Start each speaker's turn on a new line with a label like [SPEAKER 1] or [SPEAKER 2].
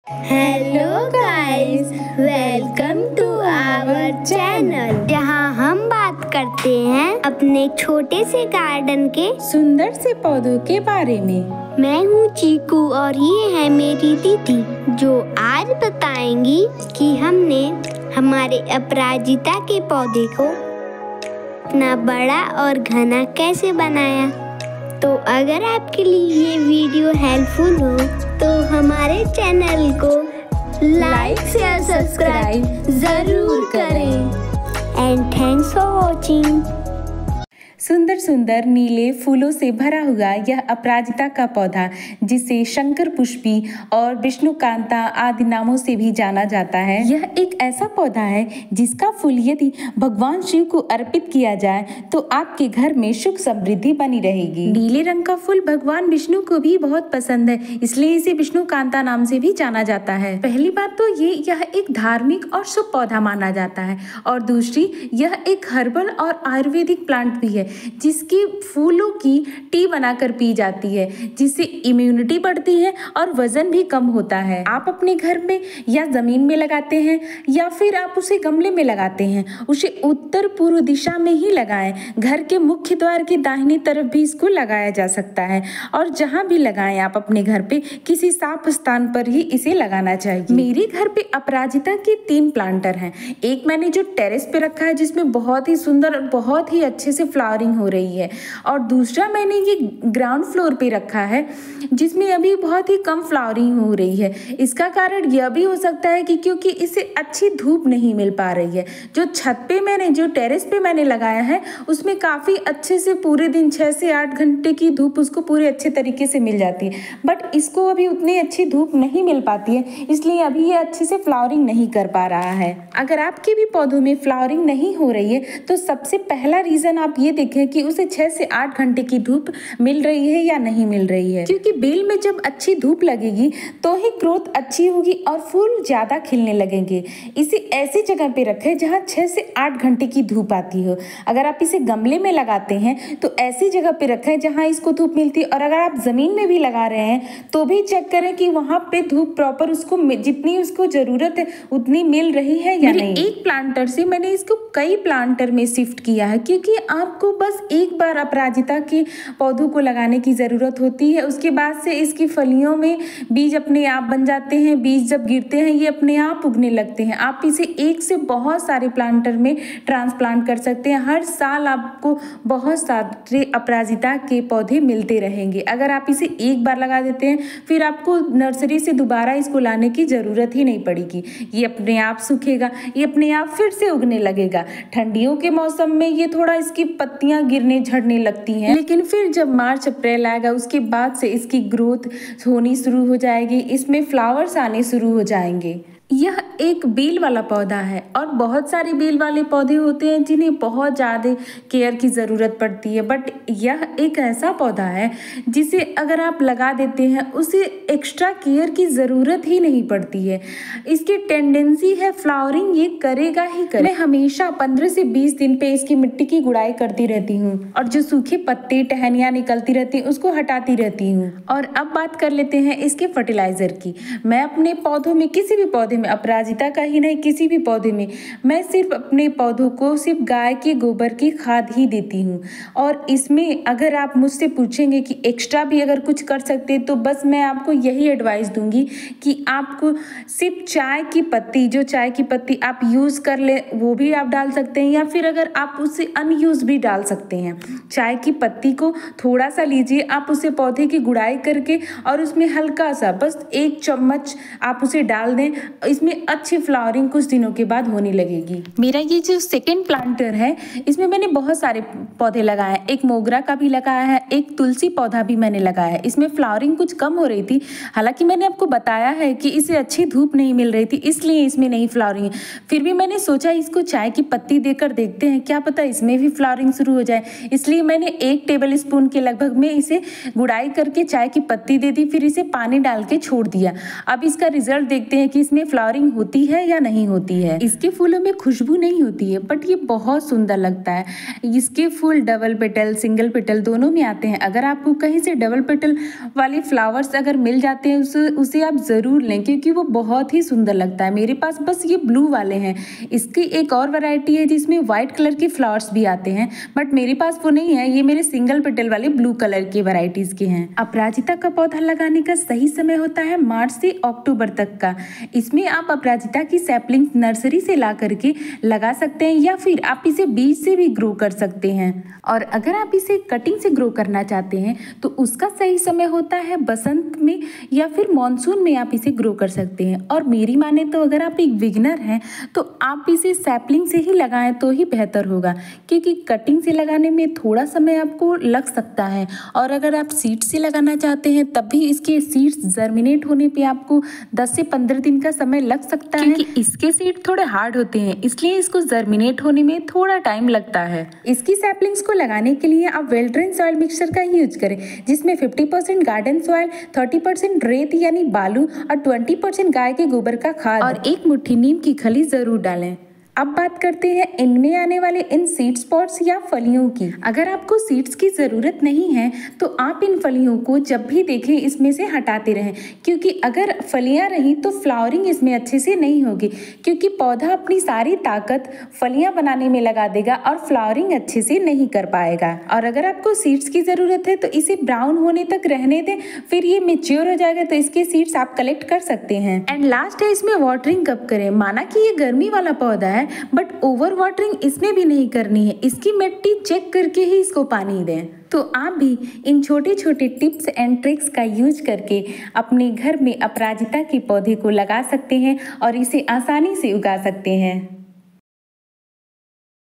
[SPEAKER 1] Hello guys, welcome to our channel, जहां हम बात करते हैं अपने छोटे से गार्डन के
[SPEAKER 2] सुंदर से पौधों के बारे में।
[SPEAKER 1] मैं हूं चीकू और ये है मेरी दीदी, जो आज बताएंगी कि हमने हमारे अपराजिता के पौधे को इतना बड़ा और घना कैसे बनाया। तो अगर आपके लिए ये वीडियो हेल्पफुल हो तो हमारे चैनल को लाइक शेयर सब्सक्राइब जरूर करें। And thanks for watching.
[SPEAKER 2] सुंदर सुंदर नीले फूलों से भरा हुआ यह अपराजिता का पौधा, जिसे शंकर पुष्पी और विष्णुकांता आदि नामों से भी जाना जाता है, यह एक ऐसा पौधा है जिसका फूल यदि भगवान शिव को अर्पित किया जाए तो आपके घर में सुख समृद्धि बनी रहेगी। नीले रंग का फूल भगवान विष्णु को भी बहुत पसंद है, इसलिए इसे विष्णुकांता नाम से भी जाना जाता है। पहली बात तो यह एक धार्मिक और शुभ पौधा माना जाता है, और दूसरी यह एक हर्बल और आयुर्वेदिक प्लांट भी है, जिसकी फूलों की टी बनाकर पी जाती है, जिससे इम्यूनिटी बढ़ती है और वजन भी कम होता है। आप अपने घर में या जमीन में लगाते हैं या फिर आप उसे गमले में लगाते हैं, उसे उत्तर पूर्व दिशा में ही लगाएं। घर के मुख्य द्वार की दाहिनी तरफ भी इसको लगाया जा सकता है, और जहां भी लगाएं आप अपने घर पे किसी साफ स्थान पर ही इसे लगाना चाहिए। मेरे घर पे अपराजिता के 3 प्लांटर हैं। एक मैंने जो टेरेस पे रखा है, जिसमें बहुत ही सुंदर और बहुत ही अच्छे से फ्लावरिंग हो रही है, और दूसरा मैंने ये ग्राउंड फ्लोर पे रखा है, जिसमें अभी बहुत ही कम फ्लावरिंग हो रही है। इसका कारण यह भी हो सकता है कि क्योंकि इसे अच्छी धूप नहीं मिल पा रही है। जो छत पे जो टेरेस पे मैंने लगाया है, उसमें काफी अच्छे से पूरे दिन 6 से 8 घंटे की धूप उसको पूरे अच्छे तरीके से मिल जाती है, बट इसको अभी उतनी अच्छी धूप नहीं मिल पाती है, इसलिए अभी ये अच्छे से फ्लावरिंग नहीं कर पा रहा है। अगर आपके भी पौधों में फ्लावरिंग नहीं हो रही है तो सबसे पहला रीजन आप ये देखें कि उसे 6 से 8 घंटे की धूप मिल रही है या नहीं मिल रही है, क्योंकि बेल में जब अच्छी धूप लगेगी तो ही ग्रोथ अच्छी होगी और फूल ज्यादा खिलने लगेंगे। इसे ऐसी जगह पे रखें जहां 6 से 8 घंटे की धूप आती हो। अगर आप इसे गमले में लगाते हैं तो ऐसी जगह पे रखें जहां इसको धूप मिलती है, और अगर आप जमीन में भी लगा रहे हैं तो भी चेक करें कि वहां पे धूप प्रॉपर उसको जितनी उसको जरूरत है उतनी मिल रही है या नहीं। एक प्लांटर से मैंने इसको कई प्लांटर में शिफ्ट किया है, क्योंकि आपको बस एक बार अपराजिता के पौधों को लगाने की ज़रूरत होती है। उसके बाद से इसकी फलियों में बीज अपने आप बन जाते हैं। बीज जब गिरते हैं ये अपने आप उगने लगते हैं। आप इसे एक से बहुत सारे प्लांटर में ट्रांसप्लांट कर सकते हैं। हर साल आपको बहुत सारे अपराजिता के पौधे मिलते रहेंगे। अगर आप इसे एक बार लगा देते हैं फिर आपको नर्सरी से दोबारा इसको लाने की ज़रूरत ही नहीं पड़ेगी। ये अपने आप सूखेगा, ये अपने आप फिर से उगने लगेगा। ठंडियों के मौसम में ये थोड़ा इसकी पत्तियां गिरने झड़ने लगती हैं, लेकिन फिर जब मार्च अप्रैल आएगा उसके बाद से इसकी ग्रोथ होनी शुरू हो जाएगी, इसमें फ्लावर्स आने शुरू हो जाएंगे। यह एक बेल वाला पौधा है, और बहुत सारे बेल वाले पौधे होते हैं जिन्हें बहुत ज़्यादा केयर की ज़रूरत पड़ती है, बट यह एक ऐसा पौधा है जिसे अगर आप लगा देते हैं उसे एक्स्ट्रा केयर की ज़रूरत ही नहीं पड़ती है। इसकी टेंडेंसी है फ्लावरिंग ये करेगा ही करेगा। मैं हमेशा 15 से 20 दिन पे इसकी मिट्टी की गुड़ाई करती रहती हूँ, और जो सूखे पत्ते टहनियाँ निकलती रहती हैं उसको हटाती रहती हूँ। और अब बात कर लेते हैं इसके फर्टिलाइज़र की। मैं अपने पौधों में, किसी भी पौधे में, अपराजिता का ही नहीं किसी भी पौधे में, मैं सिर्फ अपने पौधों को सिर्फ गाय के गोबर की खाद ही देती हूँ। और इसमें अगर आप मुझसे पूछेंगे कि एक्स्ट्रा भी अगर कुछ कर सकते तो बस मैं आपको यही एडवाइस दूंगी कि आपको सिर्फ चाय की पत्ती, जो चाय की पत्ती आप यूज़ कर ले वो भी आप डाल सकते हैं, या फिर अगर आप उसे अनयूज भी डाल सकते हैं। चाय की पत्ती को थोड़ा सा लीजिए, आप उसे पौधे की गुड़ाई करके और उसमें हल्का सा बस 1 चम्मच आप उसे डाल दें। इसमें अच्छी फ्लावरिंग कुछ दिनों के बाद होने लगेगी। मेरा ये जो सेकंड प्लांटर है इसमें मैंने बहुत सारे पौधे लगाए हैं। एक मोगरा का भी लगाया है, एक तुलसी पौधा भी मैंने लगाया है। इसमें फ्लावरिंग कुछ कम हो रही थी, हालांकि मैंने आपको बताया है कि इसे अच्छी धूप नहीं मिल रही थी, इसलिए इसमें नहीं फ्लावरिंग है। फिर भी मैंने सोचा इसको चाय की पत्ती देकर देखते हैं, क्या पता इसमें भी फ्लावरिंग शुरू हो जाए। इसलिए मैंने 1 टेबल स्पून के लगभग में इसे गुड़ाई करके चाय की पत्ती दे दी, फिर इसे पानी डाल के छोड़ दिया। अब इसका रिजल्ट देखते हैं कि इसमें फ्लावरिंग होती है या नहीं होती है। इसके फूलों में खुशबू नहीं होती है, बट ये बहुत सुंदर लगता है। इसके फूल डबल पेटल, सिंगल पेटल दोनों में आते हैं। अगर आपको कहीं से डबल पेटल वाले फ्लावर्स अगर मिल जाते हैं उसे आप ज़रूर लें, क्योंकि वो बहुत ही सुंदर लगता है। मेरे पास बस ये ब्लू वाले हैं। इसकी एक और वैरायटी है जिसमें वाइट कलर के फ्लावर्स भी आते हैं, बट मेरे पास वो नहीं है। ये मेरे सिंगल पेटल वाले ब्लू कलर की वैरायटीज के हैं। अपराजिता का पौधा लगाने का सही समय होता है मार्च से अक्टूबर तक का। इसमें आप अपराजिता की सैपलिंग नर्सरी से ला करके लगा सकते हैं, या फिर आप इसे बीज से भी ग्रो कर सकते हैं। और अगर आप इसे कटिंग से ग्रो करना चाहते हैं तो उसका सही समय होता है बसंत में या फिर मानसून में आप इसे ग्रो कर सकते हैं। और मेरी माने तो अगर आप एक बिगिनर हैं तो आप इसे सैपलिंग से ही लगाएं तो ही बेहतर होगा, क्योंकि कटिंग से लगाने में थोड़ा समय आपको लग सकता है। और अगर आप सीड से लगाना चाहते हैं तब भी इसके सीड्स जर्मिनेट होने पे आपको 10 से 15 दिन का समय लग सकता है, क्योंकि इसके सीड थोड़े हार्ड होते हैं, इसलिए इसको जर्मिनेट होने में थोड़ा टाइम लगता है। इसकी सैपलिंग्स को लगाने के लिए आप वेल ड्रेन सॉइल मिक्सचर का ही यूज करें, जिसमें 50% गार्डन सॉइल, 30% रेत यानी बालू और 20% गाय के गोबर का खाद और 1 मुट्ठी नीम की खली जरूर डालें। अब बात करते हैं इनमें आने वाले इन सीड स्पॉट्स या फलियों की। अगर आपको सीड्स की ज़रूरत नहीं है तो आप इन फलियों को जब भी देखें इसमें से हटाते रहें, क्योंकि अगर फलियां रहीं तो फ्लावरिंग इसमें अच्छे से नहीं होगी, क्योंकि पौधा अपनी सारी ताकत फलियां बनाने में लगा देगा और फ्लावरिंग अच्छे से नहीं कर पाएगा। और अगर आपको सीड्स की ज़रूरत है तो इसे ब्राउन होने तक रहने दें, फिर ये मेच्योर हो जाएगा तो इसके सीड्स आप कलेक्ट कर सकते हैं। एंड लास्ट है, इसमें वाटरिंग कब करें। माना कि ये गर्मी वाला पौधा है, बट ओवर वाटरिंग इसमें भी नहीं करनी है। इसकी मिट्टी चेक करके ही इसको पानी दें। तो आप भी इन छोटे छोटे टिप्स एंड ट्रिक्स का यूज करके अपने घर में अपराजिता के पौधे को लगा सकते हैं और इसे आसानी से उगा सकते हैं।